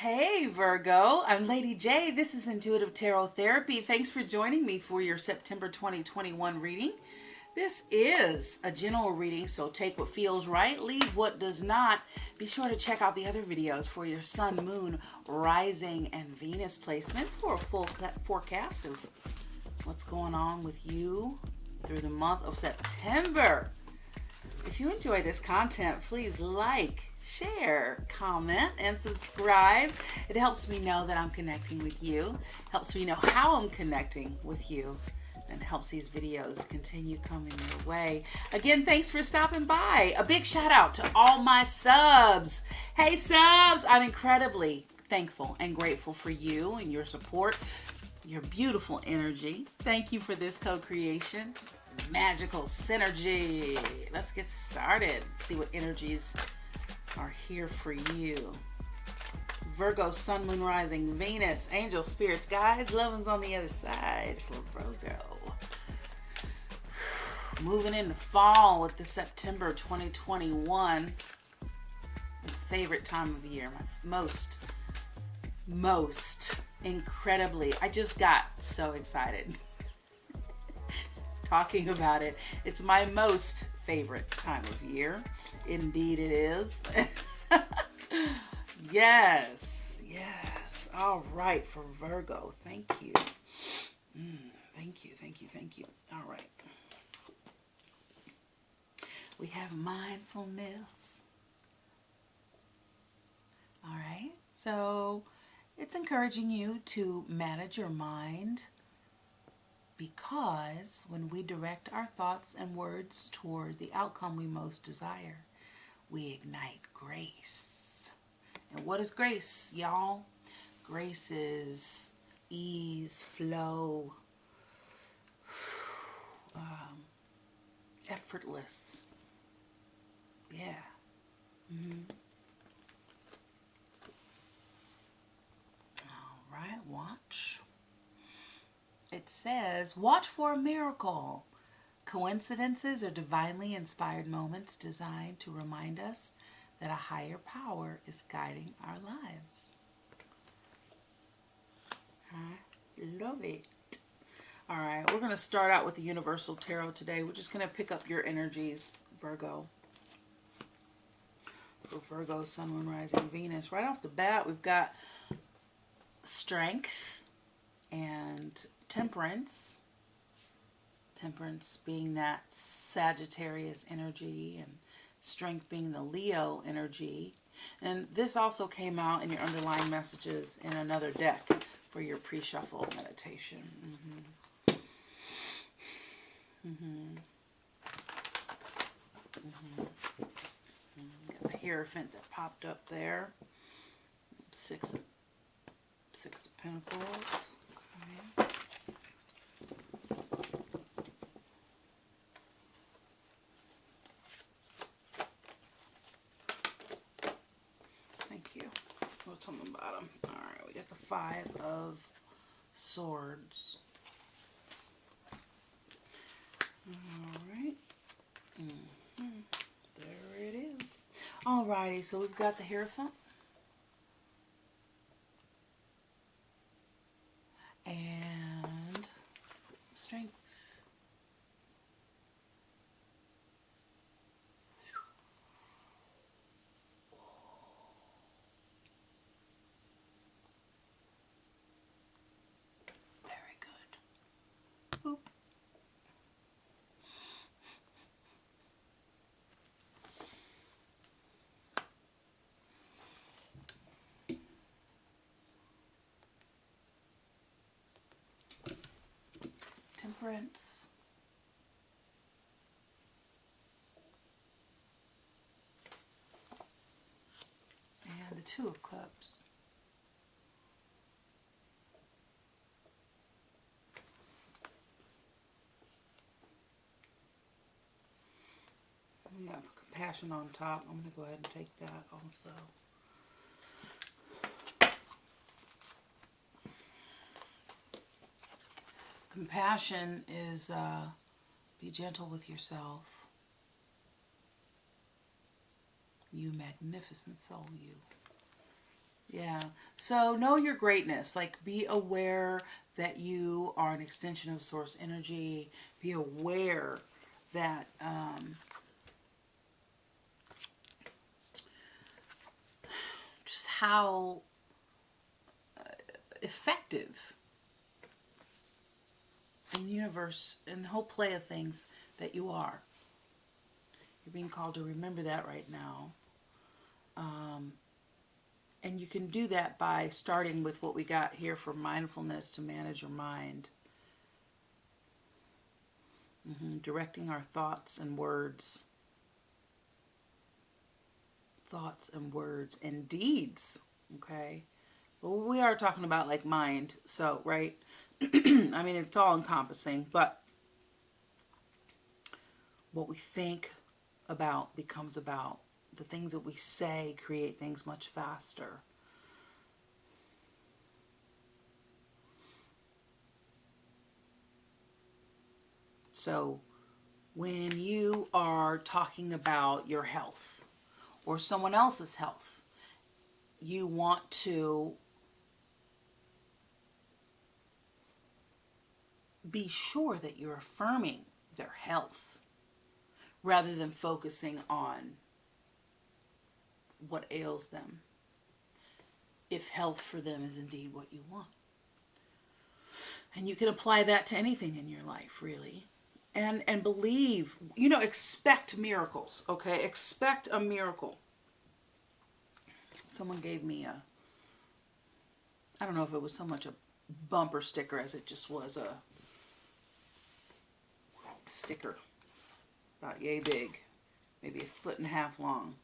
Hey Virgo, I'm Lady J. This is Intuitive Tarot Therapy. Thanks for joining me for your September 2021 reading. This is a general reading, so take what feels right, leave what does not. Be sure to check out the other videos for your Sun, Moon, Rising, and Venus placements for a full forecast of what's going on with you through the month of September. If you enjoy this content, please like, share, comment, and subscribe. It helps me know that I'm connecting with you, helps me know how I'm connecting with you, and helps these videos continue coming your way. Again, thanks for stopping by. A big shout out to all my subs. Hey subs, I'm incredibly thankful and grateful for you and your support, your beautiful energy. Thank you for this co-creation. Magical synergy. Let's get started. See what energies are here for you. Virgo, Sun, Moon, Rising, Venus, angel, spirits, guides, loving's on the other side for Virgo. Moving into fall with the September 2021 favorite time of year. My most incredibly. I just got so excited talking about it. It's my most favorite time of year. Indeed it is. Yes. All right, for Virgo. Thank you. Thank you. All right. We have mindfulness. All right. So it's encouraging you to manage your mind, because when we direct our thoughts and words toward the outcome we most desire, we ignite grace. And what is grace, y'all? Grace is ease, flow, effortless. Yeah. All right, watch. It says, watch for a miracle. Coincidences are divinely inspired moments designed to remind us that a higher power is guiding our lives. I love it. All right, we're going to start out with the Universal Tarot today. We're just going to pick up your energies, Virgo. For Virgo, Sun, Moon, Rising, Venus. Right off the bat, we've got strength and temperance. Temperance being that Sagittarius energy, and strength being the Leo energy. And this also came out in your underlying messages in another deck for your pre-shuffle meditation. Got the Hierophant that popped up there. Six of Pentacles. Okay. Thank you. What's on the bottom? Alright, we got the Five of Swords. Alright. There it is. Alrighty, so we've got the Hierophant. And strength. Very good. Boop. Temperance. And the Two of Cups. We got compassion on top. I'm going to go ahead and take that also. Compassion is be gentle with yourself. You magnificent soul, you. Yeah. So know your greatness. Like, be aware that you are an extension of source energy. Be aware that just how effective in the universe and the whole play of things that you are. You're being called to remember that right now. And you can do that by starting with what we got here for mindfulness to manage your mind. Directing our thoughts and words. Thoughts and words and deeds. Okay? Well, we are talking about like mind. So, right? I mean, it's all encompassing. But what we think about becomes about. The things that we say create things much faster. So when you are talking about your health or someone else's health, you want to be sure that you're affirming their health rather than focusing on what ails them, if health for them is indeed what you want. And you can apply that to anything in your life, really. And believe, expect miracles, okay? Expect a miracle. Someone gave me I don't know if it was so much a bumper sticker as it just was a sticker about yay big, maybe 1.5 feet long.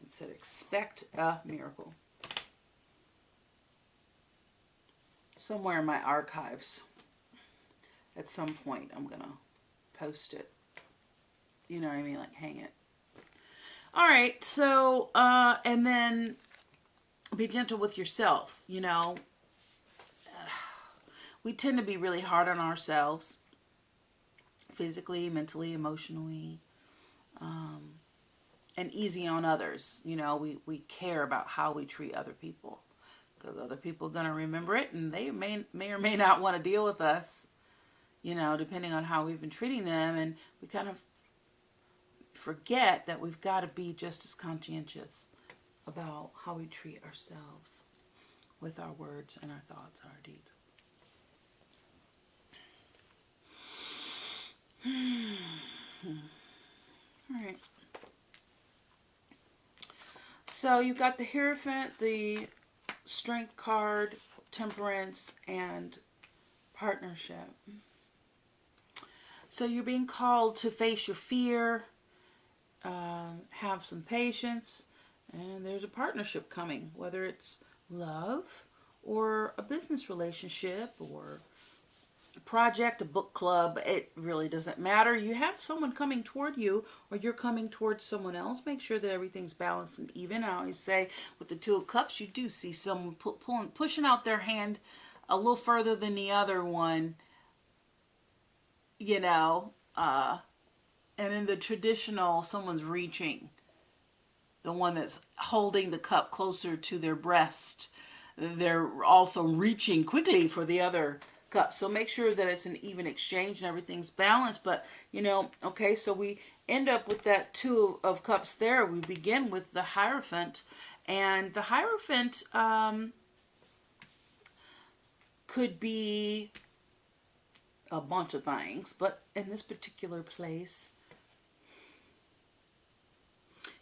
It said, expect a miracle. Somewhere in my archives, at some point, I'm going to post it. You know what I mean? Like, hang it. All right. So, and then be gentle with yourself. We tend to be really hard on ourselves. Physically, mentally, emotionally. And easy on others. We care about how we treat other people. Because other people are going to remember it. And they may or may not want to deal with us. Depending on how we've been treating them. And we kind of forget that we've got to be just as conscientious about how we treat ourselves with our words and our thoughts, our deeds. All right. So you've got the Hierophant, the Strength card, Temperance, and Partnership. So you're being called to face your fear, have some patience, and there's a partnership coming, whether it's love or a business relationship or a project, a book club. It really doesn't matter. You have someone coming toward you or you're coming towards someone else. Make sure that everything's balanced and even. I always say with the Two of Cups, you do see someone pushing out their hand a little further than the other one, and in the traditional, someone's reaching. The one that's holding the cup closer to their breast, they're also reaching quickly for the other cup. So make sure that it's an even exchange and everything's balanced. But, okay, so we end up with that Two of Cups there. We begin with the Hierophant. And the Hierophant could be a bunch of things. But in this particular place,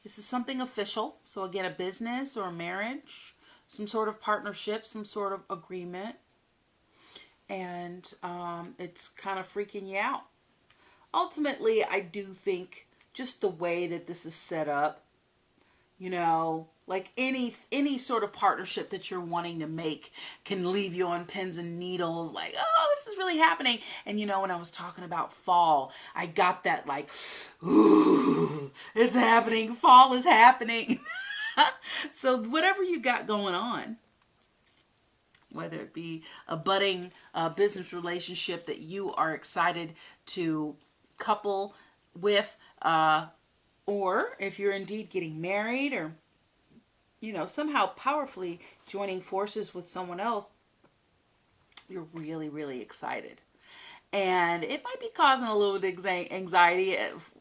this is something official. So again, a business or a marriage, some sort of partnership, some sort of agreement. And it's kind of freaking you out. Ultimately, I do think just the way that this is set up, like any sort of partnership that you're wanting to make can leave you on pins and needles, like, oh, this is really happening. And when I was talking about fall, I got that like, ooh, it's happening. Fall is happening. So whatever you got going on, whether it be a budding business relationship that you are excited to couple with, or if you're indeed getting married, or somehow powerfully joining forces with someone else, you're really, really excited. And it might be causing a little bit of anxiety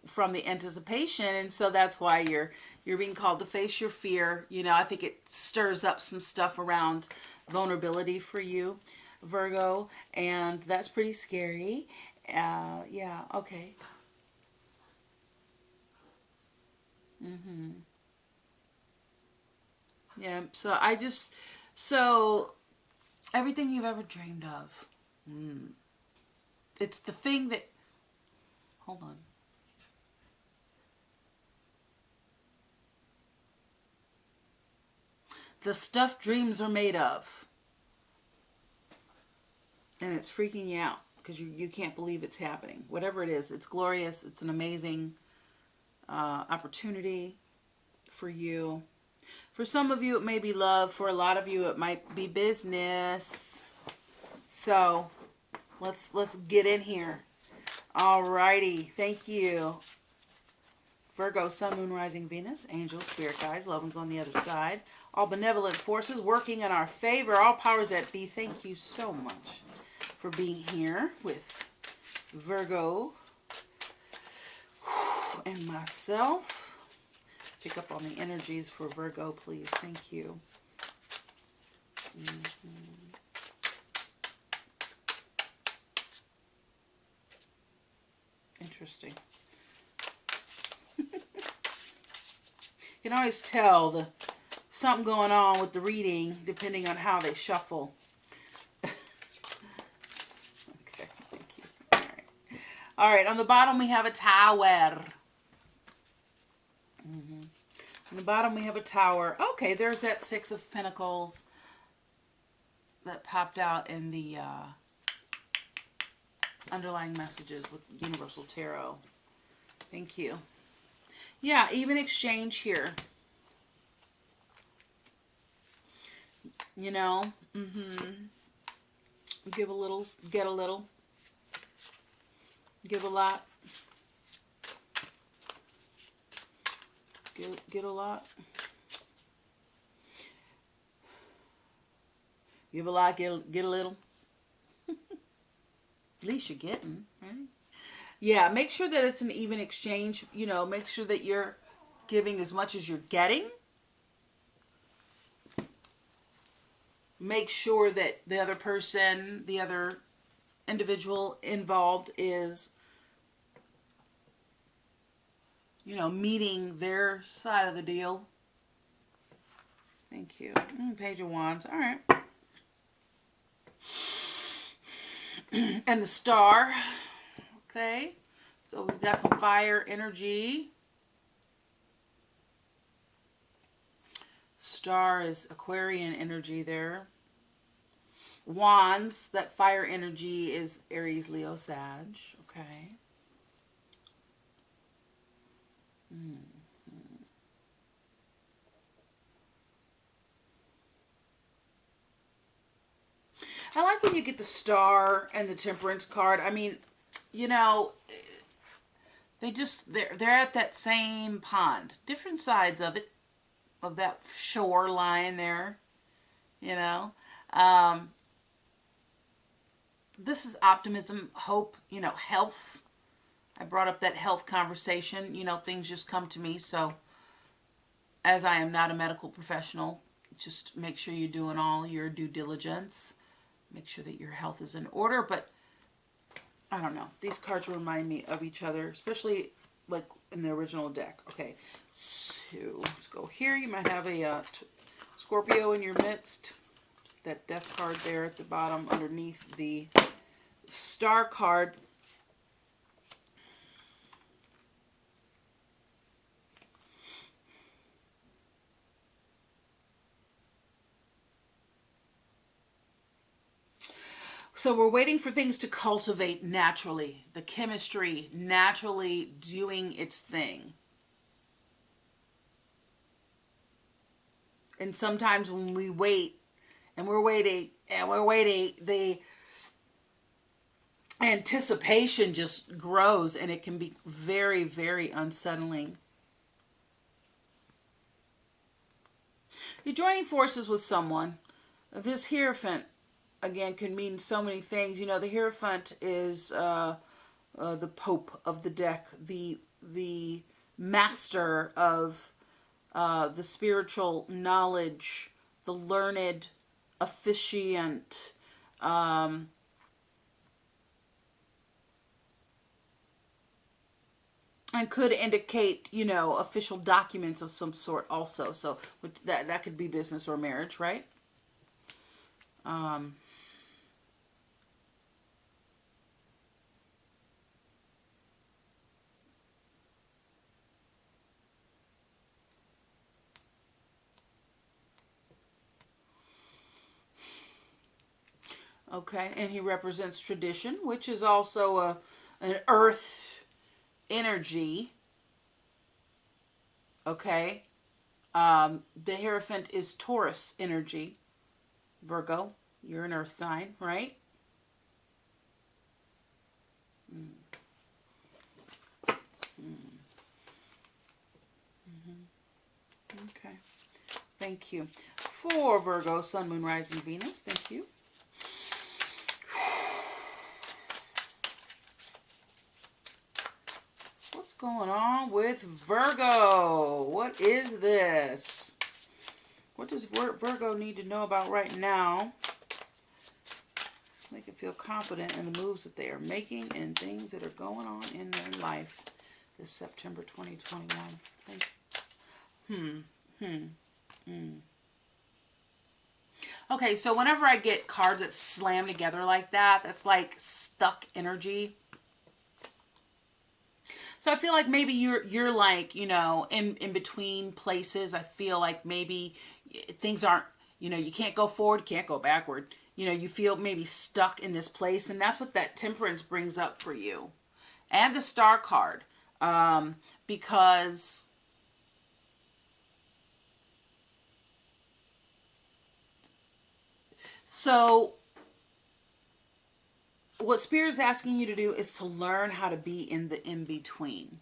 from the anticipation, and so that's why you're being called to face your fear. I think it stirs up some stuff around vulnerability for you, Virgo, and that's pretty scary. Yeah, okay. Yeah, so everything you've ever dreamed of. It's the thing that, hold on. The stuff dreams are made of. And it's freaking you out because you can't believe it's happening. Whatever it is, it's glorious. It's an amazing opportunity for you. For some of you, it may be love. For a lot of you, it might be business. So let's get in here. Alrighty, thank you. Virgo, Sun, Moon, Rising, Venus, angels, spirit guides, loved ones on the other side. All benevolent forces working in our favor. All powers that be. Thank you so much for being here with Virgo and myself. Pick up on the energies for Virgo, please. Thank you. Interesting. You can always tell something going on with the reading depending on how they shuffle. Okay, thank you. All right, on the bottom we have a tower. On the bottom we have a tower. Okay, there's that Six of Pentacles that popped out in the underlying messages with Universal Tarot. Thank you. Yeah, even exchange here. Give a little, get a little. Give a lot. Get a lot. Give a lot, get a little. At least you're getting, right? Yeah, make sure that it's an even exchange. Make sure that you're giving as much as you're getting. Make sure that the other person, the other individual involved is, meeting their side of the deal. Thank you. Page of Wands. All right. And the Star. Okay. So we've got some fire energy. Star is Aquarian energy there. Wands, that fire energy is Aries, Leo, Sag. Okay. I like when you get the Star and the Temperance card. I mean, they're at that same pond, different sides of it, of that shoreline there. This is optimism, hope, health. I brought up that health conversation. Things just come to me. So as I am not a medical professional, just make sure you're doing all your due diligence. Make sure that your health is in order. But I don't know. These cards remind me of each other, especially like in the original deck. Okay, so let's go here. You might have a Scorpio in your midst. That Death card there at the bottom underneath the Star card. So we're waiting for things to cultivate naturally. The chemistry naturally doing its thing. And sometimes when we wait, and we're waiting, the anticipation just grows, and it can be very, very unsettling. You're joining forces with someone. This Hierophant, again, can mean so many things. You know, the Hierophant is the Pope of the deck, the master of the spiritual knowledge, the learned officiant, and could indicate, you know, official documents of some sort also. So that could be business or marriage, right? Okay, and he represents tradition, which is also an earth energy. Okay, the Hierophant is Taurus energy. Virgo, you're an earth sign, right? Mm. Mm. Mm-hmm. Okay, thank you. For Virgo, Sun, Moon, Rising, Venus, thank you. What's going on with Virgo? What is this? What does Virgo need to know about right now? Make it feel confident in the moves that they are making and things that are going on in their life this September 2021. Thank you. Okay, so whenever I get cards that slam together like that, that's like stuck energy. So I feel like maybe you're like, you know, in between places. I feel like maybe things aren't, you know, you can't go forward, can't go backward. You know, you feel maybe stuck in this place, and that's what that Temperance brings up for you. And the Star card. Because so what Spirit is asking you to do is to learn how to be in the in-between.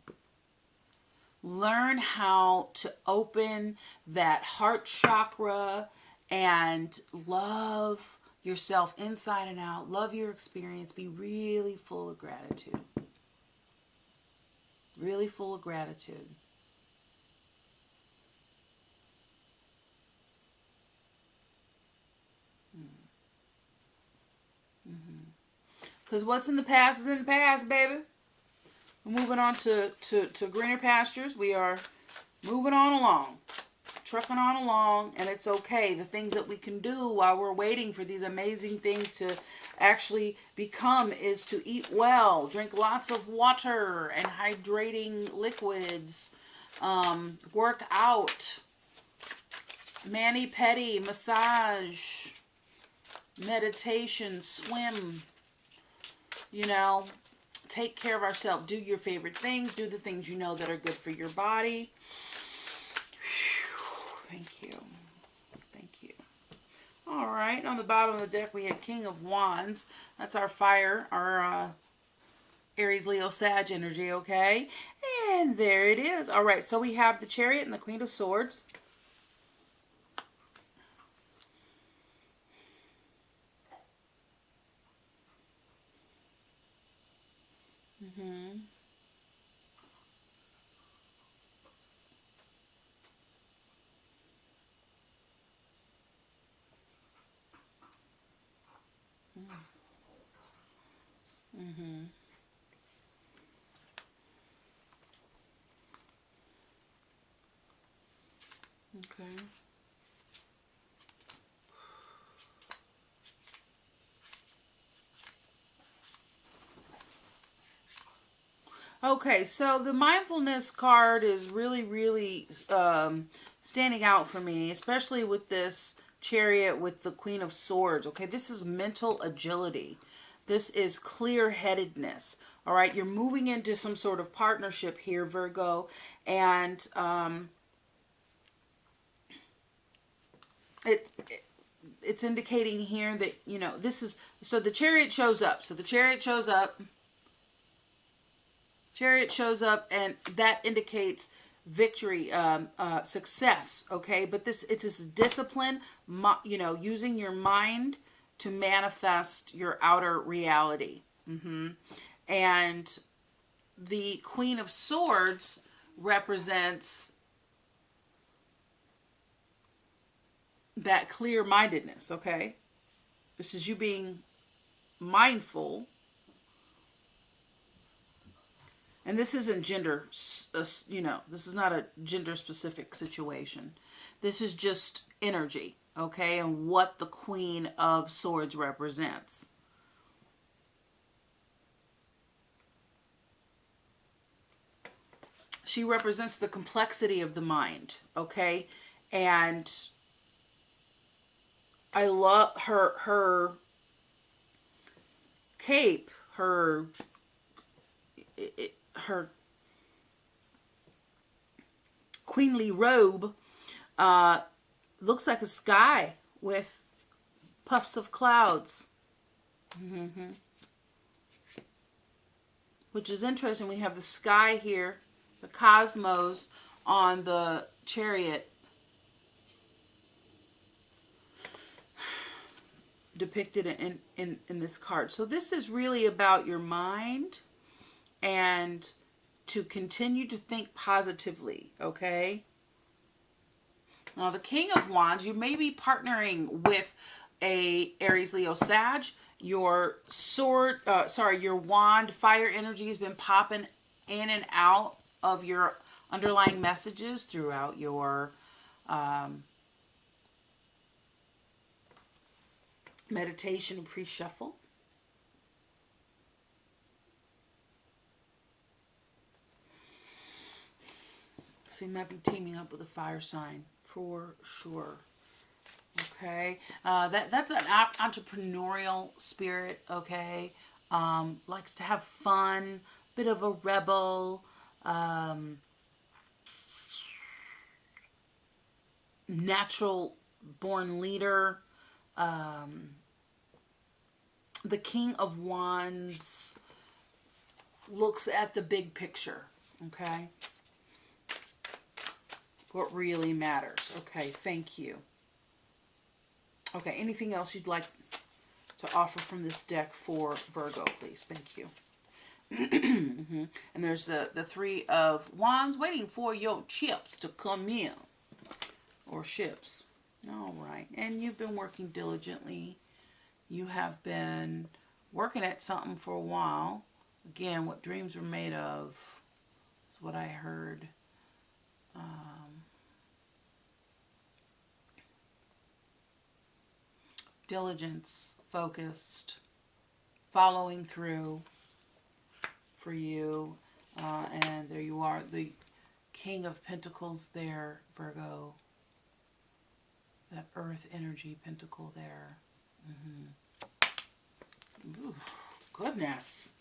Learn how to open that heart chakra and love yourself inside and out. Love your experience. Be really full of gratitude. Really full of gratitude. Because what's in the past is in the past, baby. We're moving on to greener pastures. We are moving on along. Trucking on along, and it's okay. The things that we can do while we're waiting for these amazing things to actually become is to eat well, drink lots of water and hydrating liquids, work out, mani-pedi, massage, meditation, swim, you know, take care of ourselves. Do your favorite things. Do the things you know that are good for your body. Thank you. Thank you. All right. On the bottom of the deck, we had King of Wands. That's our fire, our Aries, Leo, Sag energy, okay? And there it is. All right. So we have the Chariot and the Queen of Swords. Mm-hmm. Mm-hmm. Okay. Okay, so the mindfulness card is really, really standing out for me, especially with this Chariot with the Queen of Swords. Okay, this is mental agility. This is clear-headedness. All right, you're moving into some sort of partnership here, Virgo, and it's indicating here that, you know, this is, so the Chariot shows up. So the Chariot shows up. Chariot shows up, and that indicates victory, success, okay? But it's this discipline, using your mind to manifest your outer reality. And the Queen of Swords represents that clear-mindedness, okay? This is you being mindful. And this isn't gender, this is not a gender-specific situation. This is just energy, okay? And what the Queen of Swords represents. She represents the complexity of the mind, okay? And I love her cape, her queenly robe looks like a sky with puffs of clouds. Which is interesting. We have the sky here, the cosmos on the chariot depicted in this card. So this is really about your mind and to continue to think positively, okay? Now the King of Wands, you may be partnering with a Aries, Leo, Sag. Your your wand fire energy has been popping in and out of your underlying messages throughout your meditation pre-shuffle. So you might be teaming up with a fire sign for sure. Okay, that's an entrepreneurial spirit. Okay, likes to have fun, bit of a rebel, natural born leader. The King of Wands looks at the big picture. Okay, what really matters. Okay, thank you. Okay, anything else you'd like to offer from this deck for Virgo, please? Thank you. And there's the Three of Wands waiting for your chips to come in. Or ships. All right. And you've been working diligently. You have been working at something for a while. Again, what dreams are made of is what I heard. Diligence, focused, following through for you. And there you are, the King of Pentacles there, Virgo. That earth energy pentacle there. Ooh, goodness.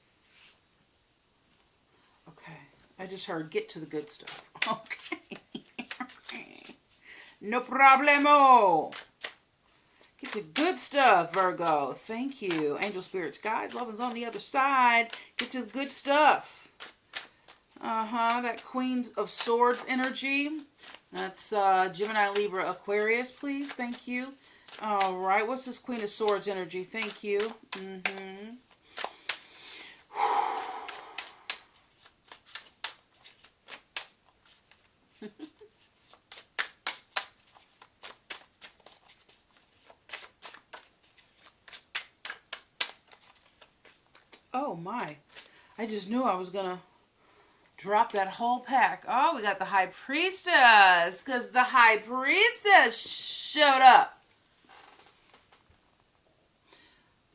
Okay. I just heard get to the good stuff. Okay. No problemo. Get to good stuff, Virgo. Thank you. Angel spirits, guides, love is on the other side. Get to the good stuff. That Queen of Swords energy. That's Gemini, Libra, Aquarius, please. Thank you. All right. What's this Queen of Swords energy? Thank you. Oh, my. I just knew I was going to drop that whole pack. Oh, we got the High Priestess. Because the High Priestess showed up.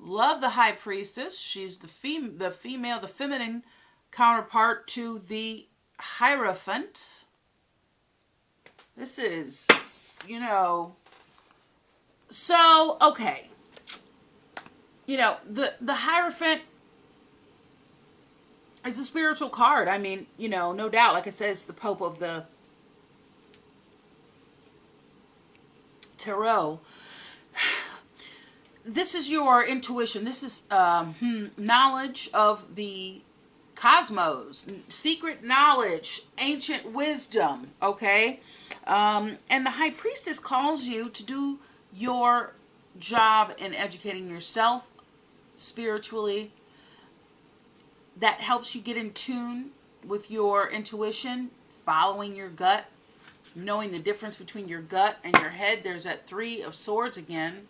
Love the High Priestess. She's the feminine counterpart to the Hierophant. This is, so, okay. The Hierophant is a spiritual card. I mean, no doubt. Like I said, it's the Pope of the Tarot. This is your intuition. This is knowledge of the cosmos, secret knowledge, ancient wisdom, okay? And the High Priestess calls you to do your job in educating yourself spiritually. That helps you get in tune with your intuition, following your gut, knowing the difference between your gut and your head. There's that Three of Swords again.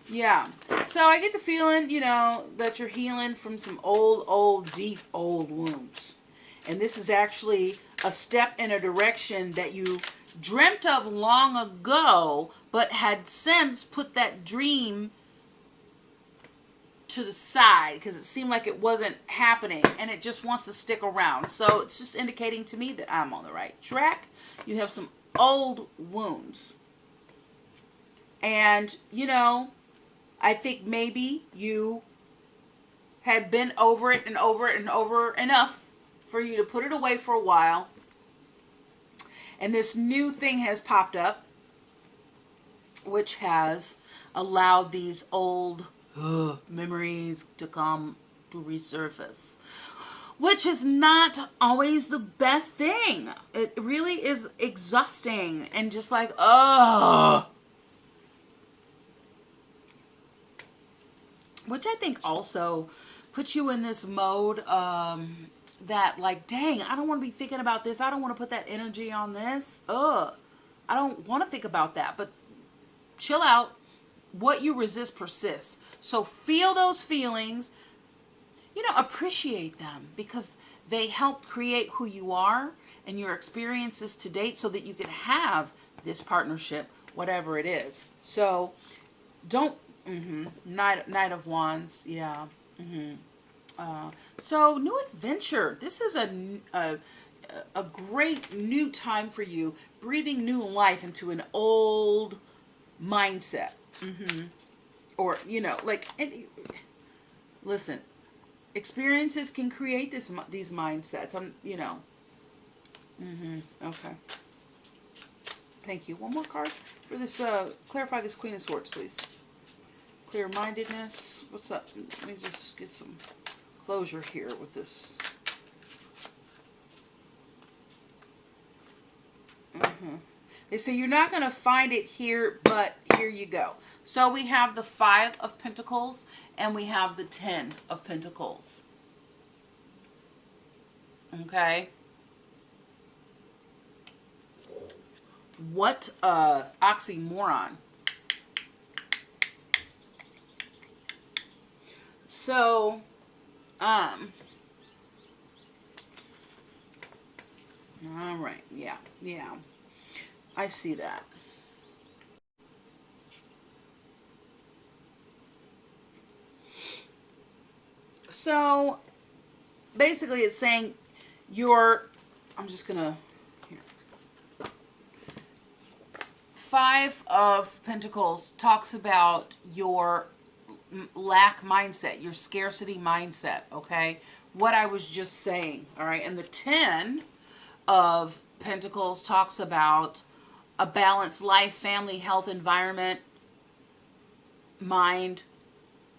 Yeah. So I get the feeling, that you're healing from some deep wounds. And this is actually a step in a direction that you dreamt of long ago, but had since put that dream to the side because it seemed like it wasn't happening, and it just wants to stick around. So it's just indicating to me that I'm on the right track. You have some old wounds. And, I think maybe you had been over it and over it and over enough for you to put it away for a while. And this new thing has popped up, which has allowed these old memories to come to resurface, which is not always the best thing. It really is exhausting and just like, which I think also puts you in this mode that like, dang, I don't want to be thinking about this. I don't want to put that energy on this. I don't want to think about that. But chill out. What you resist persists. So feel those feelings. Appreciate them because they help create who you are and your experiences to date so that you can have this partnership, whatever it is. So don't... Knight of Wands, yeah. So new adventure. This is a great new time for you, breathing new life into an old mindset. Or listen, experiences can create these mindsets. Okay. Thank you. One more card for this. Clarify this Queen of Swords, please. Clear-mindedness. What's up? Let me just get some closure here with this. They say you're not going to find it here, but here you go. So we have the Five of Pentacles and we have the Ten of Pentacles. Okay. What oxymoron. So, all right, yeah, I see that. So, basically it's saying I'm just gonna, here. Five of Pentacles talks about your lack mindset, your scarcity mindset, okay? What I was just saying, all right? And the Ten of Pentacles talks about a balanced life, family, health, environment, mind,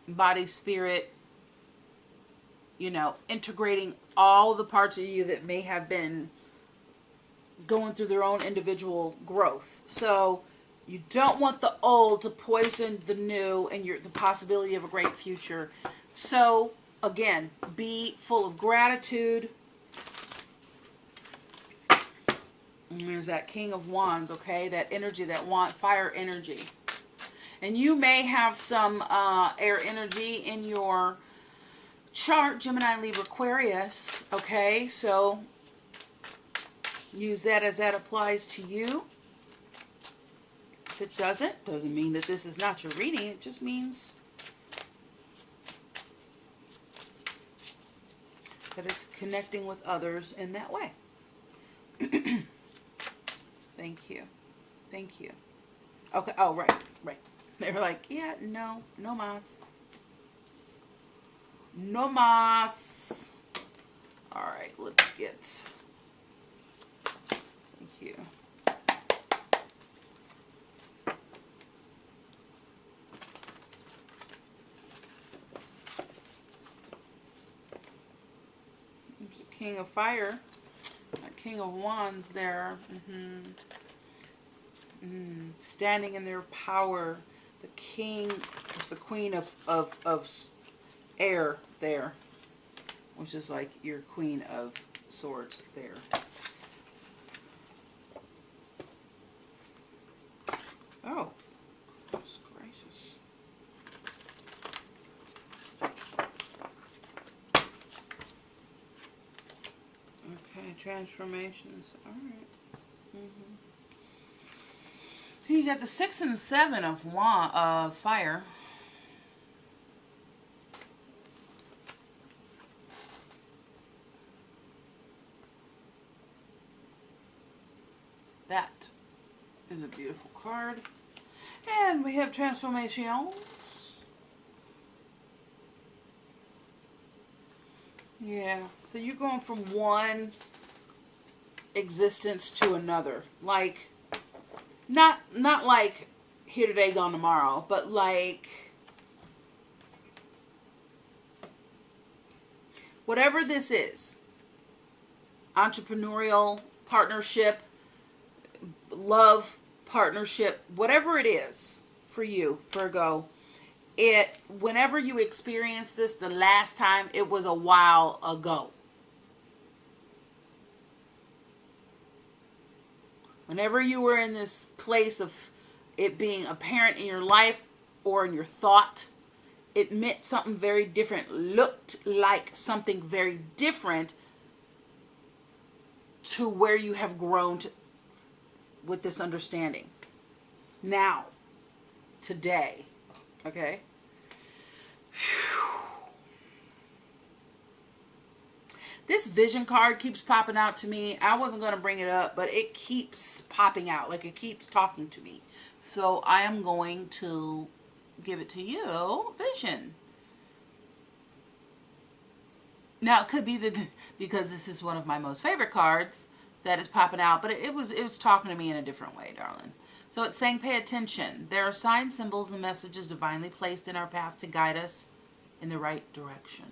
body, spirit, integrating all the parts of you that may have been going through their own individual growth. So you don't want the old to poison the new and the possibility of a great future. So, again, be full of gratitude. And there's that King of Wands, okay? That energy, that fire energy. And you may have some air energy in your chart, Gemini, Libra, Aquarius, okay? So use that as that applies to you. If it doesn't mean that this is not your reading. It just means that it's connecting with others in that way. Thank you. Thank you. Okay. Oh, right. They were like, yeah, no mas. No mas. All right, let's get... Thank you. King of Fire. King of Wands there. Standing in their power. The King is the Queen of Air there. Which is like your Queen of Swords there. Oh, goodness gracious. Okay, transformations. All right. So you got the 6 and 7 of fire. That is a beautiful card. And we have transformations. Yeah. So you're going from one existence to another. Like, not like here today, gone tomorrow, but like whatever this is, entrepreneurial, partnership, love, partnership, whatever it is for you, Virgo, whenever you experience this the last time, it was a while ago. Whenever you were in this place of it being apparent in your life or in your thought, it meant something very different, looked like something very different to where you have grown with this understanding. Now, today, okay? This vision card keeps popping out to me. I wasn't going to bring it up, but it keeps popping out. Like, it keeps talking to me. So I am going to give it to you. Vision. Now, it could be because this is one of my most favorite cards that is popping out, but it was talking to me in a different way, darling. So it's saying, pay attention. There are signs, symbols, and messages divinely placed in our path to guide us in the right direction.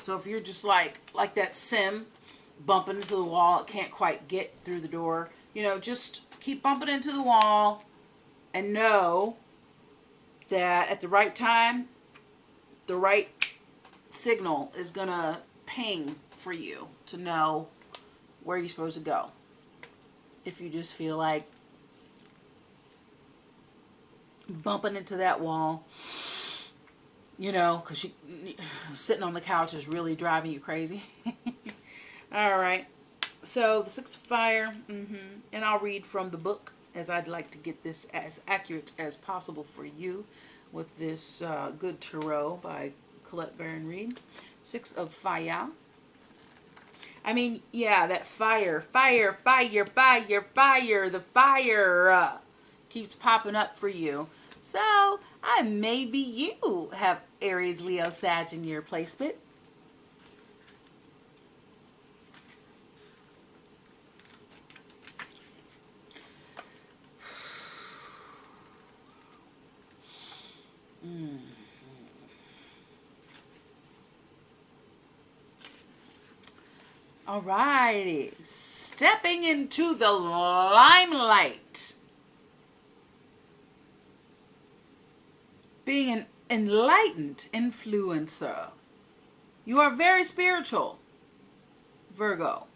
So if you're just like that sim, bumping into the wall, it can't quite get through the door, just keep bumping into the wall and know that at the right time, the right signal is going to ping for you to know where you're supposed to go. If you just feel like bumping into that wall, because sitting on the couch is really driving you crazy. All right. So the 6 of fire, and I'll read from the book, as I'd like to get this as accurate as possible for you with this Good Tarot by Colette Baron Reed. 6 of fire. I mean, yeah, that fire, the fire keeps popping up for you. So, maybe you have Aries, Leo, Sag in your placement. Alrighty, stepping into the limelight. Being an enlightened influencer. You are very spiritual, Virgo.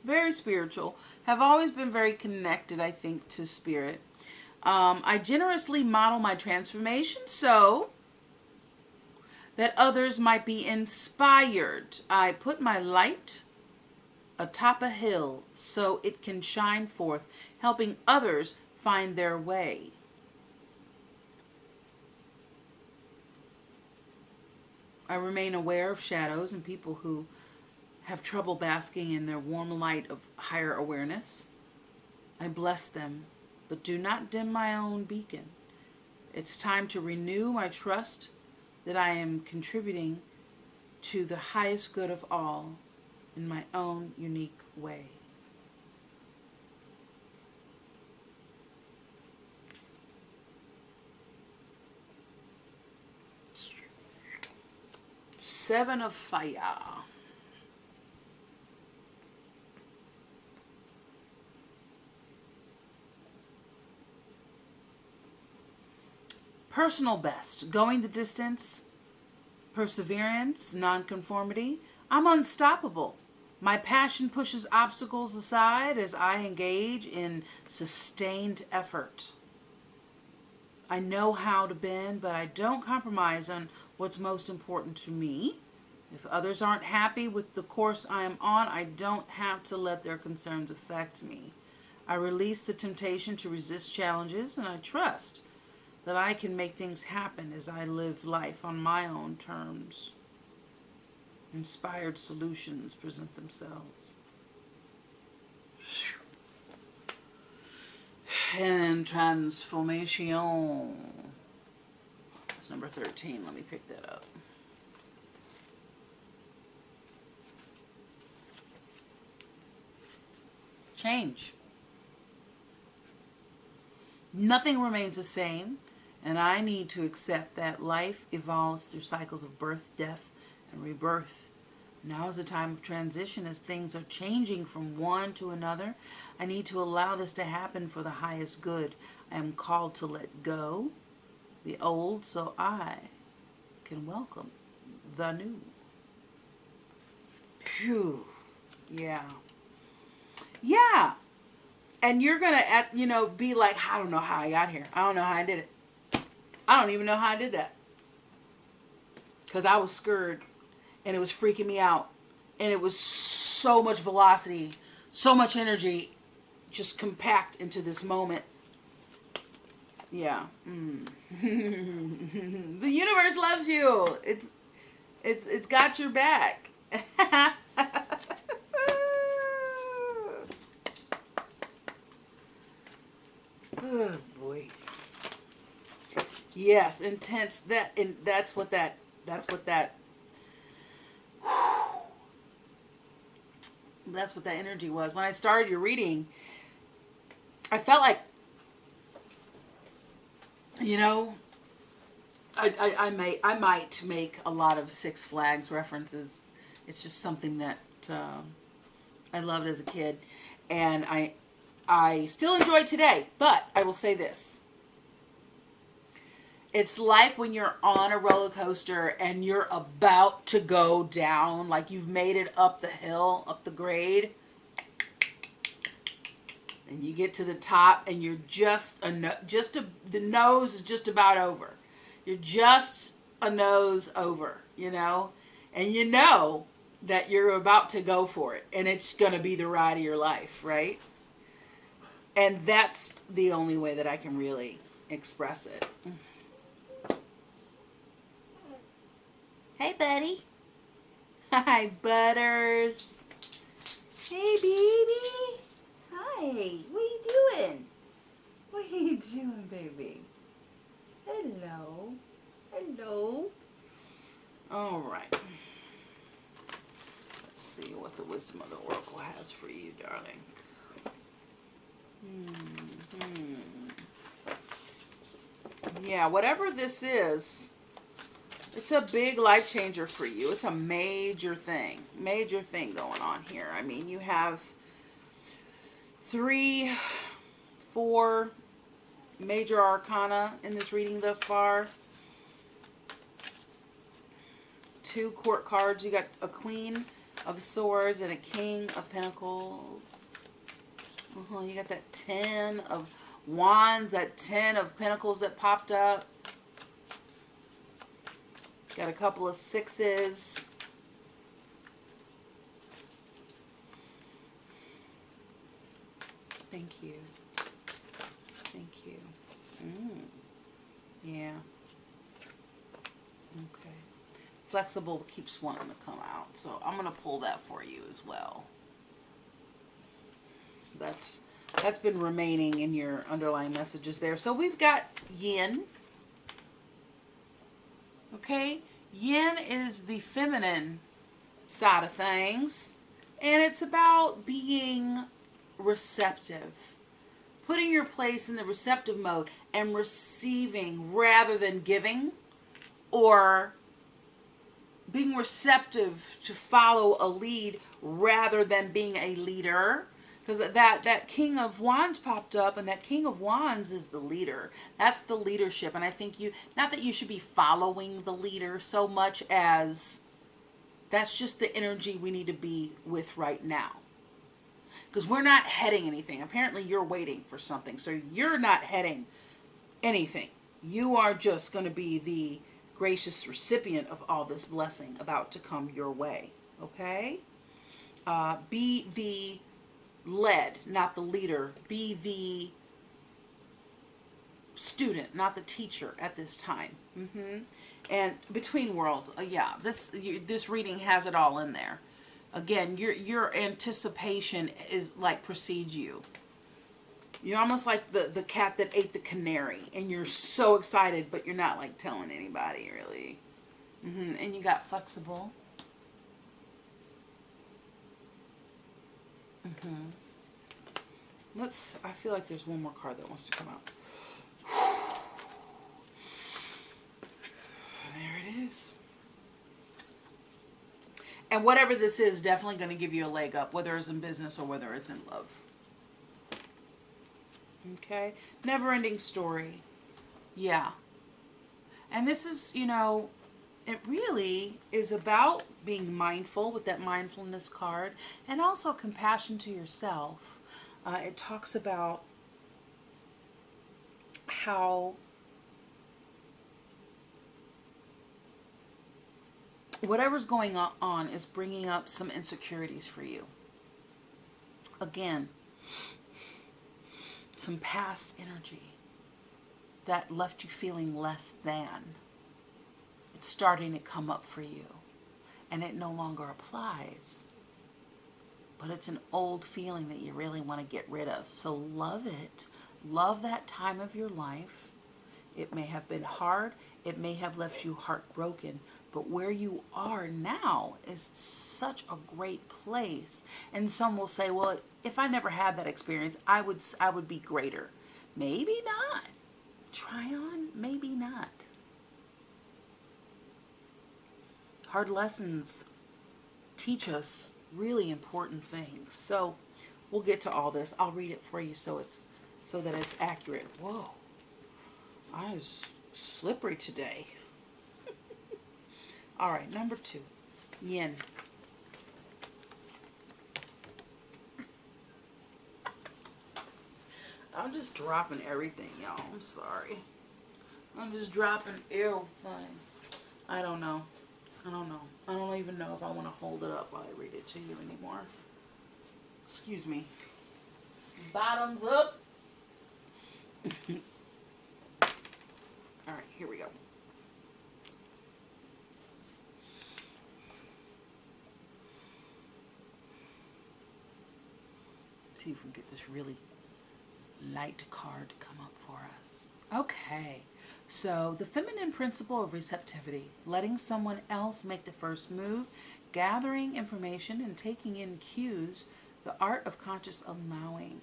Very spiritual. Have always been very connected, I think, to spirit. I generously model my transformation so that others might be inspired. I put my light atop a hill so it can shine forth, helping others find their way. I remain aware of shadows and people who have trouble basking in their warm light of higher awareness. I bless them, but do not dim my own beacon. It's time to renew my trust that I am contributing to the highest good of all in my own unique way. Seven of fire. personal best, going the distance, perseverance, nonconformity. I'm unstoppable. My passion pushes obstacles aside as I engage in sustained effort. I know how to bend, but I don't compromise on what's most important to me. If others aren't happy with the course I am on, I don't have to let their concerns affect me. I release the temptation to resist challenges, and I trust that I can make things happen as I live life on my own terms. Inspired solutions present themselves. And transformation. That's number 13. Let me pick that up. Change. Nothing remains the same, and I need to accept that life evolves through cycles of birth, death, and rebirth. Now is a time of transition as things are changing from one to another. I need to allow this to happen for the highest good. I am called to let go the old so I can welcome the new. Phew. Yeah. Yeah. And you're going to, be like, I don't know how I got here. I don't know how I did it. I don't even know how I did that. Because I was scared. And it was freaking me out. And it was so much velocity, so much energy, just compact into this moment. Yeah. The universe loves you. It's got your back. Oh boy. Yes, intense. That's what that energy was. When I started your reading, I felt like, I might make a lot of Six Flags references. It's just something that I loved as a kid, and I still enjoy today. But I will say this. It's like when you're on a roller coaster and you're about to go down, like you've made it up the hill, up the grade, and you get to the top and you're the nose is just about over. You're just a nose over, and you know that you're about to go for it, and it's going to be the ride of your life, right? And that's the only way that I can really express it. Hey, buddy. Hi, Butters. Hey, baby. Hi. What are you doing? What are you doing, baby? Hello. Hello. All right. Let's see what the wisdom of the oracle has for you, darling. Yeah, whatever this is, it's a big life changer for you. It's a major thing going on here. I mean, you have 3, 4 major arcana in this reading thus far. 2 court cards. You got a Queen of Swords and a King of Pentacles. You got that 10 of Wands, that 10 of Pentacles that popped up. Got a couple of 6s. Thank you. Thank you. Yeah. Okay. Flexible keeps wanting to come out. So I'm going to pull that for you as well. That's been remaining in your underlying messages there. So we've got yin. Okay? Yin is the feminine side of things. And it's about being receptive. Putting your place in the receptive mode and receiving rather than giving. Or being receptive to follow a lead rather than being a leader. Because that King of Wands popped up, and that King of Wands is the leader. That's the leadership. And I think not that you should be following the leader so much as that's just the energy we need to be with right now. Because we're not heading anything. Apparently you're waiting for something. So you're not heading anything. You are just going to be the gracious recipient of all this blessing about to come your way. Okay? Be the led, not the leader. Be the student, not the teacher at this time. And between worlds, yeah, this reading has it all in there. Again, your anticipation is like precedes you. You're almost like the cat that ate the canary, and you're so excited, but you're not like telling anybody really. And you got flexible. I feel like there's one more card that wants to come out. There it is. And whatever this is, definitely going to give you a leg up, whether it's in business or whether it's in love. Okay? Never-ending story. Yeah. And this is, it really is about being mindful with that mindfulness card, and also compassion to yourself. It talks about how whatever's going on is bringing up some insecurities for you. Again, some past energy that left you feeling less than. It's starting to come up for you, and it no longer applies. But it's an old feeling that you really want to get rid of. So love it. Love that time of your life. It may have been hard. It may have left you heartbroken. But where you are now is such a great place. And some will say, well, if I never had that experience, I would be greater. Maybe not. Try on, maybe not. Hard lessons teach us really important things. So we'll get to all this. I'll read it for you so that it's accurate. Whoa. I was slippery today. All right, number 2. Yin. I'm just dropping everything, y'all. I'm sorry. I'm just dropping everything. I don't know. I don't even know if I want to hold it up while I read it to you anymore. Excuse me. Bottoms up. All right, here we go. See if we can get this really light card to come up for us. Okay, so the feminine principle of receptivity, letting someone else make the first move, gathering information and taking in cues, the art of conscious allowing.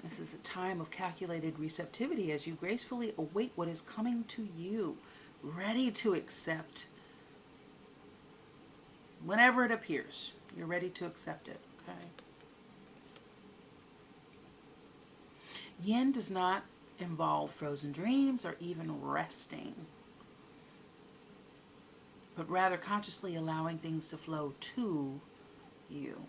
This is a time of calculated receptivity as you gracefully await what is coming to you, ready to accept whenever it appears. You're ready to accept it, okay? Yin does not involve frozen dreams or even resting, but rather consciously allowing things to flow to you,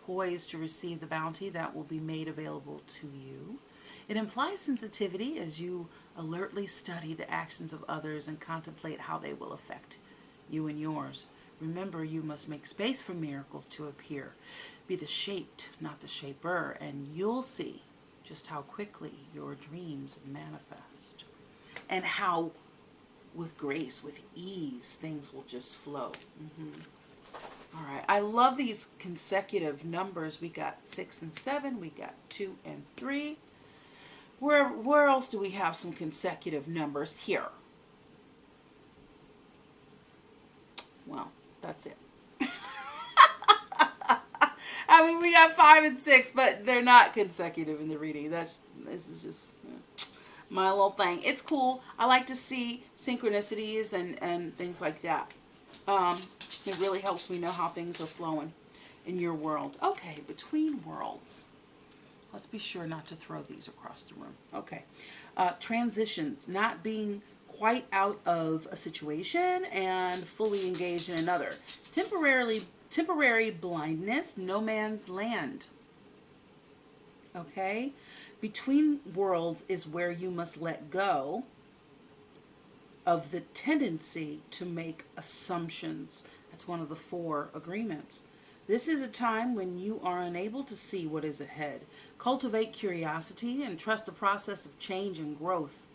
poised to receive the bounty that will be made available to you. It implies sensitivity as you alertly study the actions of others and contemplate how they will affect you and yours. Remember, you must make space for miracles to appear. Be the shaped, not the shaper, and you'll see just how quickly your dreams manifest, and how with grace, with ease, things will just flow. All right, I love these consecutive numbers. We got 6 and 7, we got 2 and 3. Where else do we have some consecutive numbers? Here. Well, that's it. I mean, we got 5 and 6, but they're not consecutive in the reading. This is just my little thing. It's cool. I like to see synchronicities and things like that. It really helps me know how things are flowing in your world. Okay, between worlds. Let's be sure not to throw these across the room. Okay. Transitions, not being quite out of a situation and fully engaged in another. Temporary blindness, no man's land. Okay? Between worlds is where you must let go of the tendency to make assumptions. That's one of the 4 agreements. This is a time when you are unable to see what is ahead. Cultivate curiosity and trust the process of change and growth.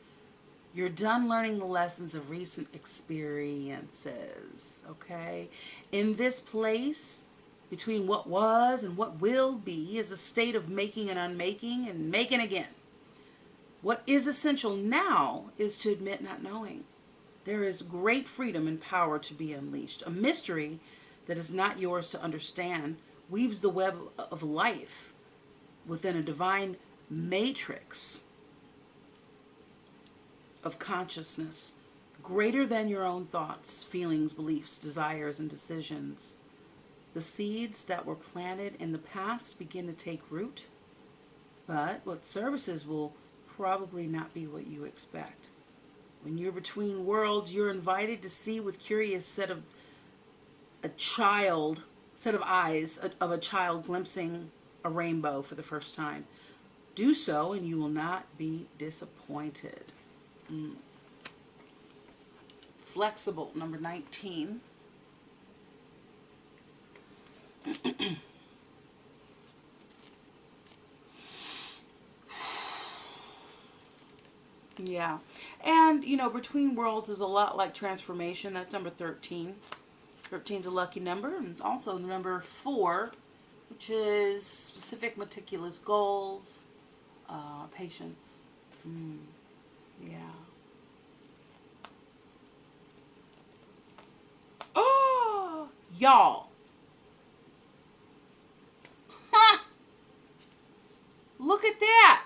You're done learning the lessons of recent experiences, okay? In this place, between what was and what will be, is a state of making and unmaking and making again. What is essential now is to admit not knowing. There is great freedom and power to be unleashed. A mystery that is not yours to understand weaves the web of life within a divine matrix of consciousness greater than your own thoughts, feelings, beliefs, desires, and decisions. The seeds that were planted in the past begin to take root, but what services will probably not be what you expect. When you're between worlds, you're invited to see with curious set of eyes of a child glimpsing a rainbow for the first time. Do so and you will not be disappointed. Flexible, number 19. Yeah. And, between worlds is a lot like transformation. That's number 13. 13 is a lucky number. And it's also the number 4, which is specific, meticulous goals, patience. Yeah. Oh, y'all. Ha! Look at that.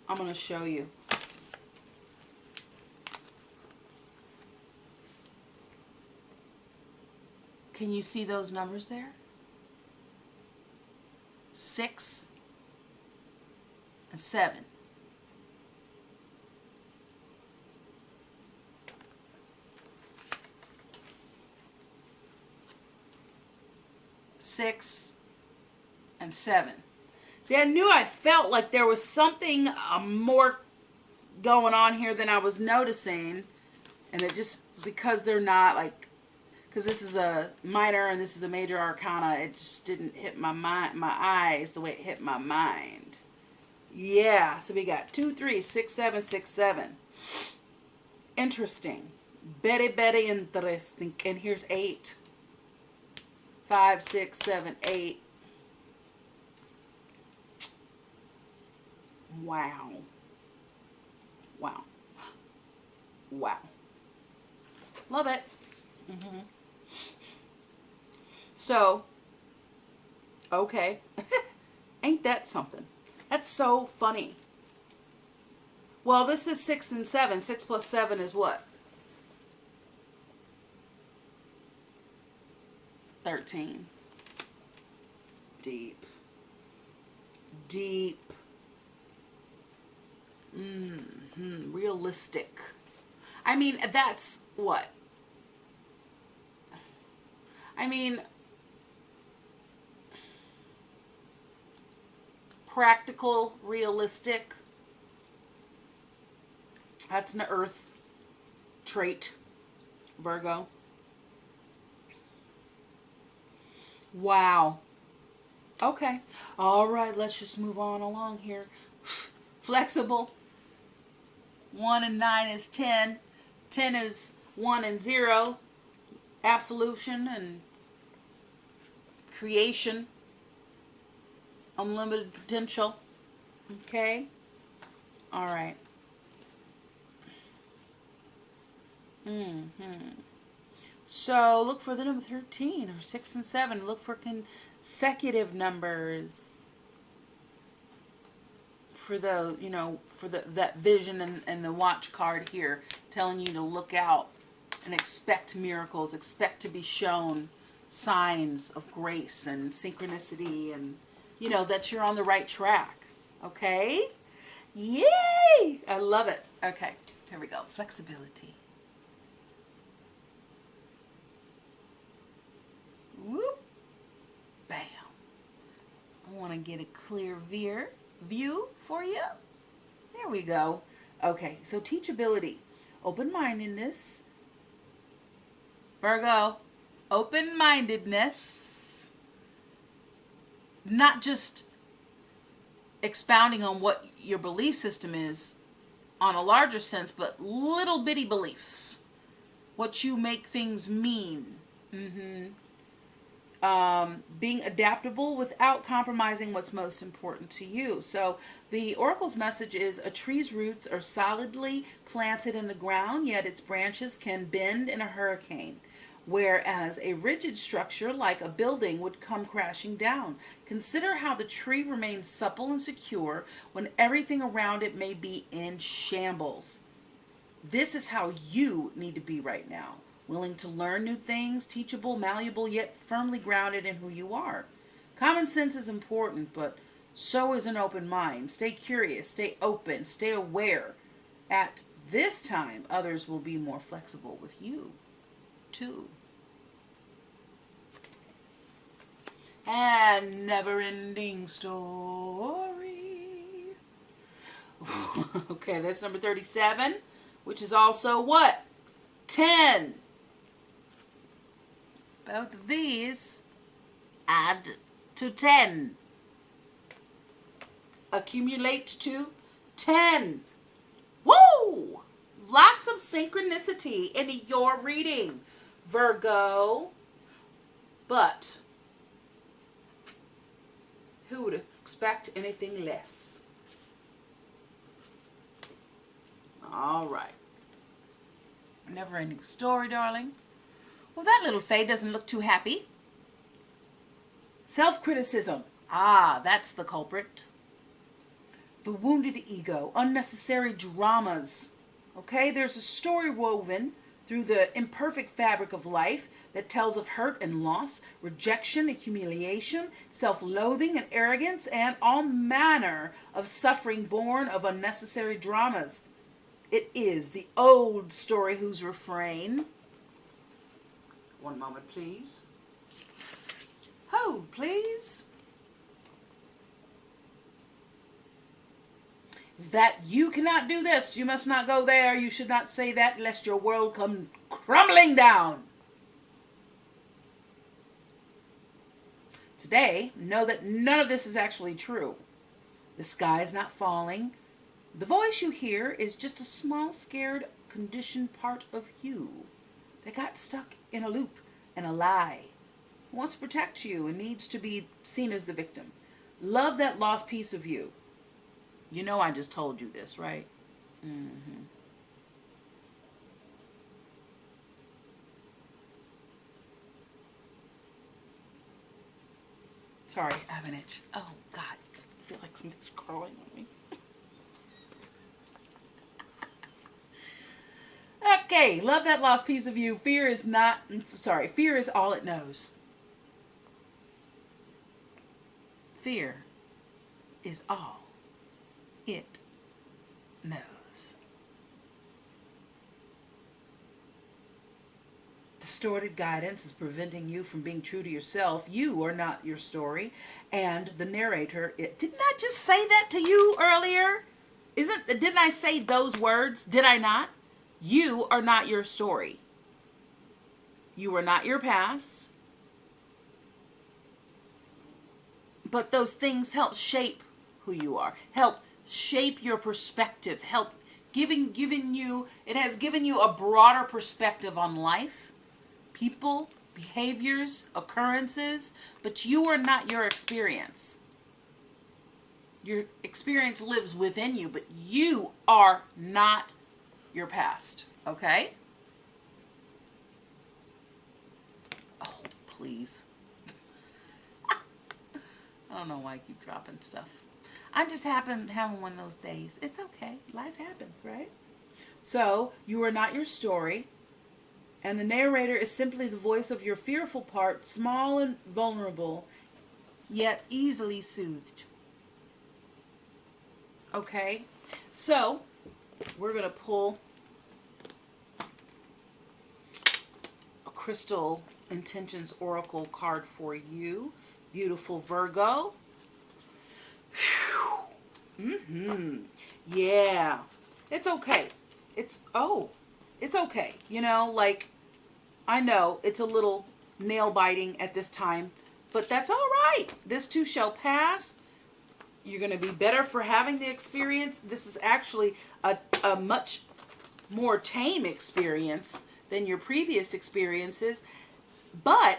I'm going to show you. Can you see those numbers there? 6 and 7. Six and 7. See, I felt like there was something more going on here than I was noticing. And it just, because they're not like, because this is a minor and this is a major arcana, it just didn't hit my eyes the way it hit my mind. Yeah, so we got 2, 3, 6, 7, 6, 7. Interesting. Very interesting. And here's 8. 5, 6, 7, 8. Wow. Wow. Wow. Love it. So, okay. Ain't that something? That's so funny. Well, this is 6 and 7. 6 plus 7 is what? 13. Deep. Deep. Realistic. I mean, that's what? I mean, practical, realistic. That's an earth trait, Virgo. Wow. Okay. All right, let's just move on along here. Flexible. 1 and 9 is 10. 10 is 1 and 0. Absolution and creation. Unlimited potential. Okay. All right. So look for the number 13 or 6 and 7. Look for consecutive numbers. For the, that vision and the watch card here telling you to look out and expect miracles, expect to be shown signs of grace and synchronicity and, you know, that you're on the right track. Okay? Yay! I love it. Okay, here we go. Flexibility. Whoop. Bam. I want to get a clear view for you. There we go. Okay, so teachability. Open-mindedness. Virgo. Open-mindedness. Not just expounding on what your belief system is on a larger sense, but little bitty beliefs. What you make things mean. Being adaptable without compromising what's most important to you. So the oracle's message is a tree's roots are solidly planted in the ground, yet its branches can bend in a hurricane. Whereas a rigid structure like a building would come crashing down. Consider how the tree remains supple and secure when everything around it may be in shambles. This is how you need to be right now. Willing to learn new things, teachable, malleable, yet firmly grounded in who you are. Common sense is important, but so is an open mind. Stay curious, stay open, stay aware. At this time, others will be more flexible with you, too. And never-ending story. Okay, that's number 37, which is also what? 10. Both of these add to 10. Accumulate to 10. Woo! Lots of synchronicity in your reading, Virgo. But who would expect anything less? All right. Never-ending story, darling. Well, that little Faye doesn't look too happy. Self-criticism. Ah, that's the culprit. The wounded ego. Unnecessary dramas. Okay, there's a story woven through the imperfect fabric of life that tells of hurt and loss, rejection and humiliation, self-loathing and arrogance, and all manner of suffering born of unnecessary dramas. It is the old story whose refrain. One moment, please. Hold, please. Is that you cannot do this, you must not go there, you should not say that, lest your world come crumbling down. Today, know that none of this is actually true. The sky is not falling. The voice you hear is just a small, scared, conditioned part of you that got stuck in a loop and a lie. It wants to protect you and needs to be seen as the victim. Love that lost piece of you. You know I just told you this, right? Sorry, I have an itch. Oh, God. I feel like something's crawling on me. Okay, love that lost piece of you. Fear is all it knows. Fear is all it knows. Distorted guidance is preventing you from being true to yourself. You are not your story. And the narrator, didn't I just say that to you earlier? Didn't I say those words? Did I not? You are not your story. You are not your past. But those things help shape who you are. Help shape your perspective. It has given you a broader perspective on life, people, behaviors, occurrences, but you are not your experience. Your experience lives within you, but you are not your past, okay? Oh, please. I don't know why I keep dropping stuff. I just happen having one of those days. It's okay. Life happens, right? So, you are not your story. And the narrator is simply the voice of your fearful part, small and vulnerable, yet easily soothed. Okay, so we're going to pull a Crystal Intentions Oracle card for you, beautiful Virgo. Yeah, it's okay. It's okay. You know, like, I know it's a little nail biting at this time, but that's all right. This too shall pass. You're going to be better for having the experience. This is actually a much more tame experience than your previous experiences, but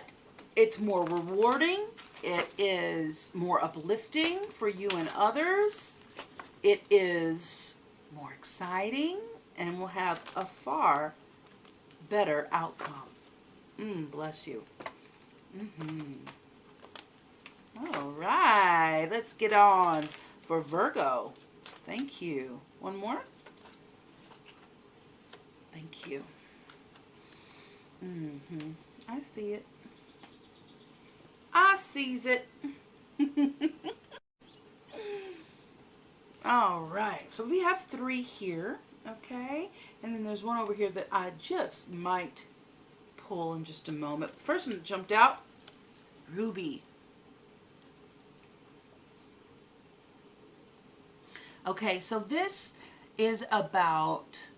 it's more rewarding. It is more uplifting for you and others. It is more exciting and will have a far better outcome. Bless you. All right, let's get on for Virgo. Thank you. One more. Thank you. I see it. I sees it. All right, so we have 3 here, okay? And then there's one over here that I just might pull in just a moment. First one that jumped out, Ruby. Okay, so this is about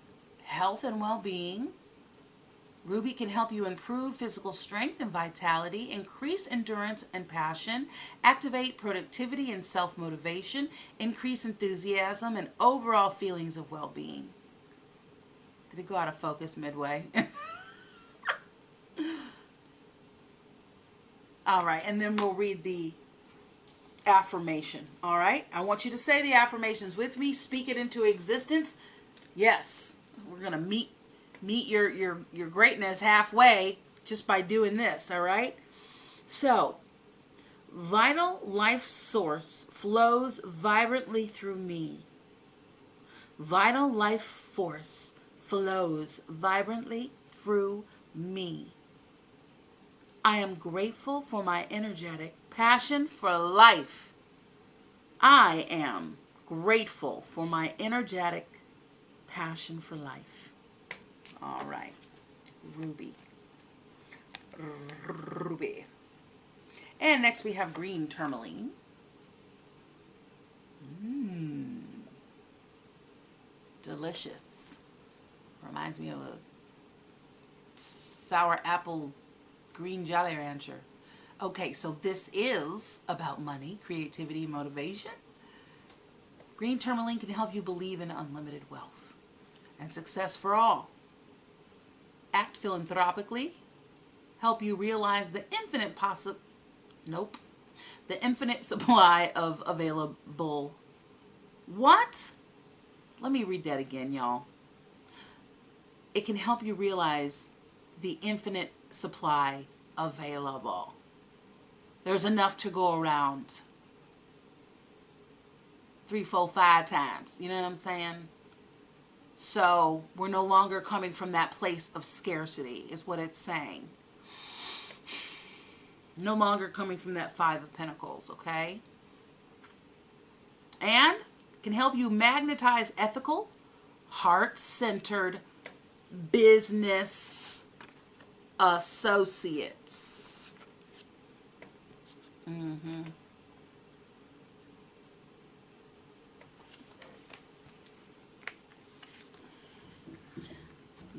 health and well-being. Ruby can help you improve physical strength and vitality, increase endurance and passion, activate productivity and self-motivation, increase enthusiasm, and overall feelings of well-being. Did it go out of focus midway? All right, and then we'll read the affirmation. All right, I want you to say the affirmations with me. Speak it into existence. Yes, we're gonna meet your greatness halfway just by doing this. All right. So, vital life source flows vibrantly through me. Vital life force flows vibrantly through me. I am grateful for my energetic passion for life. I am grateful for my energetic passion for life. All right. Ruby. Ruby. And next we have green tourmaline. Delicious. Reminds me of a sour apple green Jolly Rancher. Okay, so this is about money, creativity, motivation. Green tourmaline can help you believe in unlimited wealth and success for all. Act philanthropically. Help you realize the infinite supply of available. What? Let me read that again, y'all. It can help you realize the infinite supply available. There's enough to go around 3, 4, 5 times. You know what I'm saying? So we're no longer coming from that place of scarcity, is what it's saying. No longer coming from that 5 of Pentacles, okay? And can help you magnetize ethical, heart-centered business associates.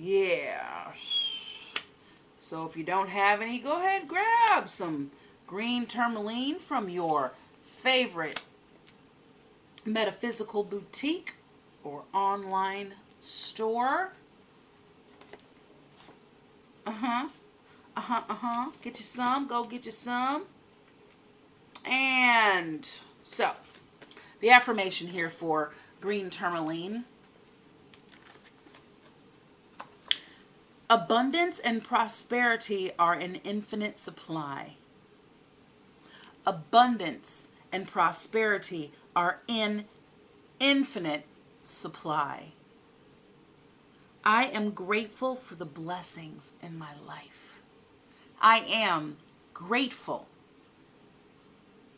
Yeah. So if you don't have any, go ahead and grab some green tourmaline from your favorite metaphysical boutique or online store. Get you some. Go get you some. And so, the affirmation here for green tourmaline. Abundance and prosperity are in infinite supply. Abundance and prosperity are in infinite supply. I am grateful for the blessings in my life. I am grateful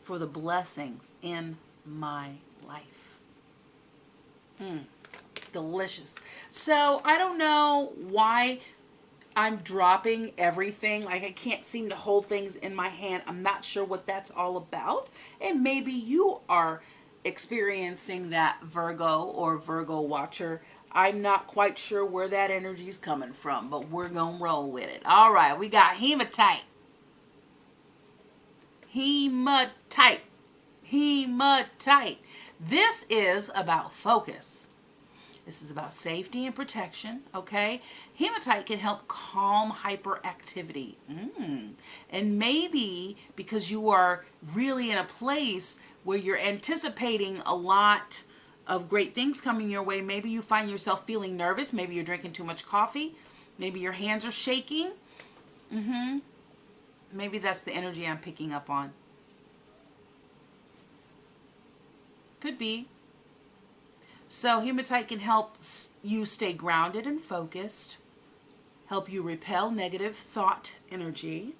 for the blessings in my life. Delicious. So I don't know why I'm dropping everything. Like, I can't seem to hold things in my hand. I'm not sure what that's all about. And maybe you are experiencing that, Virgo or Virgo watcher. I'm not quite sure where that energy is coming from, but we're going to roll with it. All right, we got hematite. Hematite. Hematite. This is about focus. This is about safety and protection, okay? Hematite can help calm hyperactivity. And maybe because you are really in a place where you're anticipating a lot of great things coming your way, maybe you find yourself feeling nervous. Maybe you're drinking too much coffee. Maybe your hands are shaking. Maybe that's the energy I'm picking up on. Could be. So hematite can help you stay grounded and focused, help you repel negative thought energy,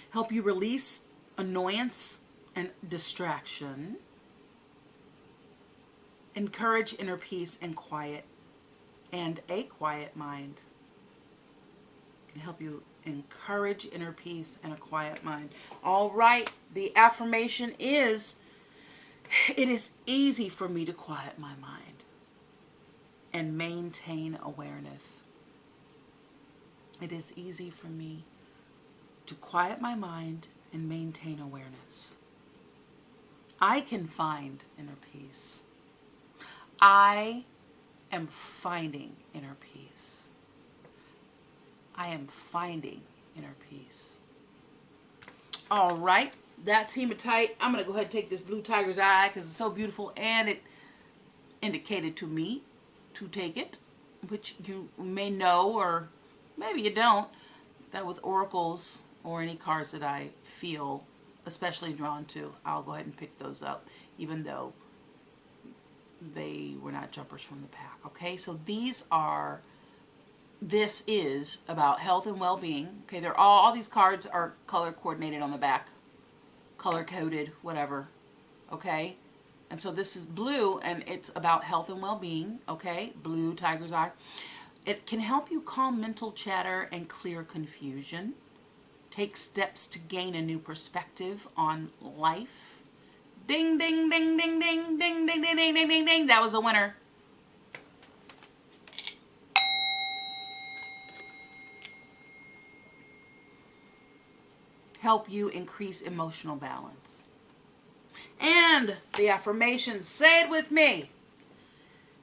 help you release annoyance and distraction, encourage inner peace and quiet, and a quiet mind. Can help you encourage inner peace and a quiet mind. All right, the affirmation is, it is easy for me to quiet my mind and maintain awareness. It is easy for me to quiet my mind and maintain awareness. I can find inner peace. I am finding inner peace. I am finding inner peace. All right, that's hematite. I'm going to go ahead and take this blue tiger's eye because it's so beautiful, and it indicated to me to take it, which you may know, or maybe you don't, that with oracles or any cards that I feel especially drawn to, I'll go ahead and pick those up, even though they were not jumpers from the pack. Okay, so this is about health and well-being. Okay, they're all these cards are color coordinated on the back, color coded, whatever. Okay, and so this is blue, and it's about health and well-being. Okay, blue tiger's eye. It can help you calm mental chatter and clear confusion. Take steps to gain a new perspective on life. Ding, ding, ding, ding, ding, ding, ding, ding, ding, ding, ding, ding. That was a winner. Help you increase emotional balance. And the affirmation, say it with me.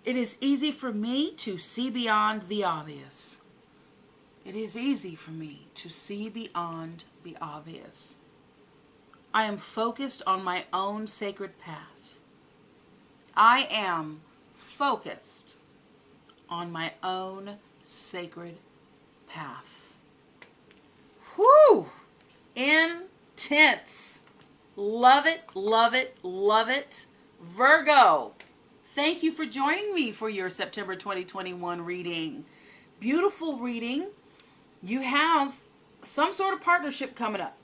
It is easy for me to see beyond the obvious. It is easy for me to see beyond the obvious. I am focused on my own sacred path. I am focused on my own sacred path. Whew! Intense. Love it, love it, love it. Virgo, thank you for joining me for your September 2021 reading. Beautiful reading. You have some sort of partnership coming up.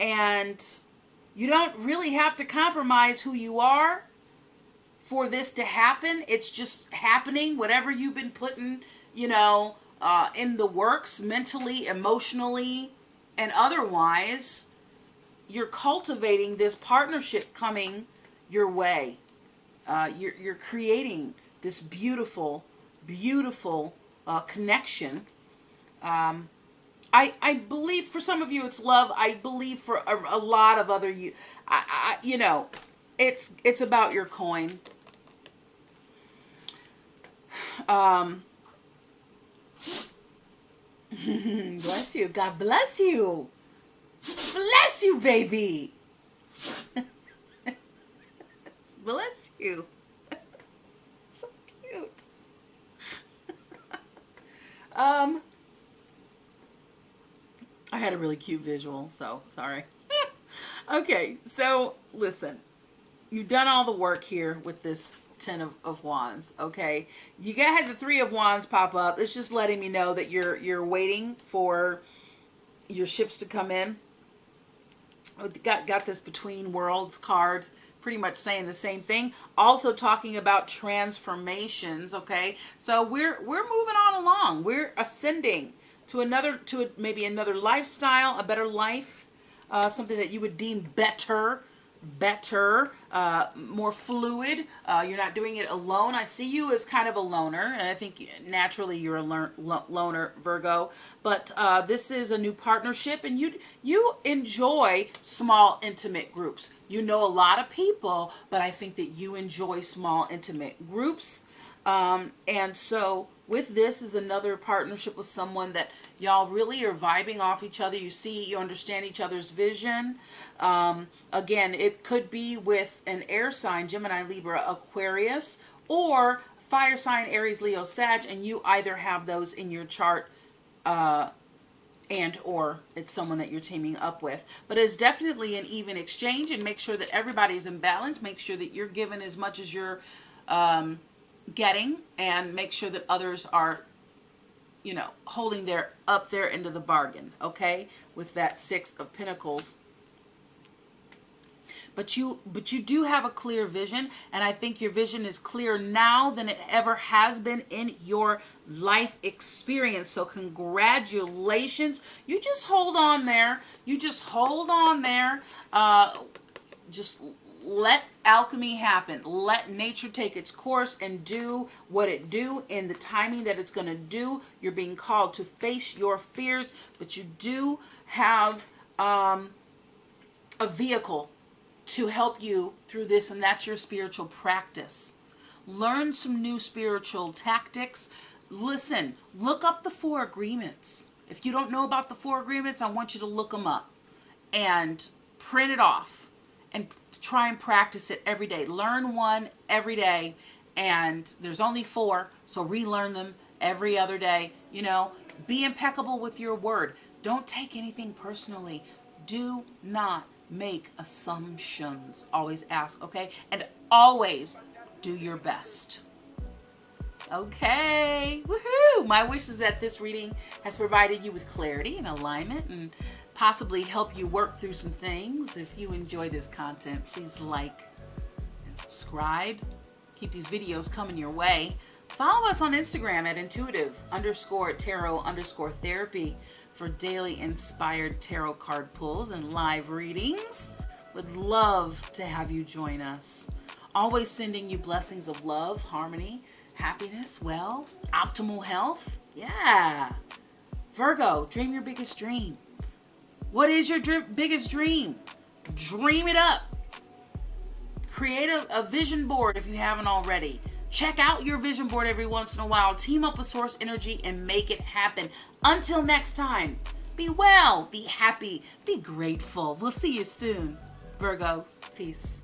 And you don't really have to compromise who you are for this to happen. It's just happening. Whatever you've been putting, in the works, mentally, emotionally, and otherwise, you're cultivating this partnership coming your way. You're creating this beautiful, beautiful connection. I believe for some of you it's love. I believe for a lot of other you, it's about your coin. Bless you. God bless you. Bless you, baby. Bless you. So cute. I had a really cute visual, so sorry. Okay, so listen. you've done all the work here with this Ten of Wands, okay? You had the Three of Wands pop up. It's just letting me know that you're waiting for your ships to come in. Got this Between Worlds card, pretty much saying the same thing. Also talking about transformations, okay? So we're moving on along. We're ascending to maybe another lifestyle, a better life, something that you would deem better, more fluid. You're not doing it alone. I see you as kind of a loner, and I think naturally you're a loner, Virgo. But this is a new partnership, and you enjoy small, intimate groups. You know a lot of people, but I think that you enjoy small, intimate groups. And so with this is another partnership with someone that y'all really are vibing off each other. You understand each other's vision. Again, it could be with an air sign, Gemini, Libra, Aquarius, or fire sign, Aries, Leo, Sag, and you either have those in your chart and or it's someone that you're teaming up with. But it's definitely an even exchange, and make sure that everybody's in balance. Make sure that you're given as much as you're getting, and make sure that others are, holding up their end of the bargain, okay, with that Six of Pentacles. But you do have a clear vision, and I think your vision is clearer now than it ever has been in your life experience. So congratulations. You just hold on there. Just let alchemy happen. Let nature take its course and do what it do in the timing that it's going to do. You're being called to face your fears, but you do have a vehicle to help you through this, and that's your spiritual practice. Learn some new spiritual tactics. Listen, look up the 4 agreements. If you don't know about the 4 agreements, I want you to look them up and print it off and try and practice it every day. Learn one every day, and there's only 4, so relearn them every other day. Be impeccable with your word. Don't take anything personally. Do not make assumptions. Always ask, okay? And always do your best. Okay. Woohoo! My wish is that this reading has provided you with clarity and alignment, and possibly help you work through some things. If you enjoy this content, please like and subscribe. Keep these videos coming your way. Follow us on Instagram at intuitive_tarot_therapy for daily inspired tarot card pulls and live readings. Would love to have you join us. Always sending you blessings of love, harmony, happiness, wealth, optimal health. Yeah. Virgo, dream your biggest dream. What is your biggest dream? Dream it up. Create a vision board if you haven't already. Check out your vision board every once in a while. Team up with Source Energy and make it happen. Until next time, be well, be happy, be grateful. We'll see you soon. Virgo, peace.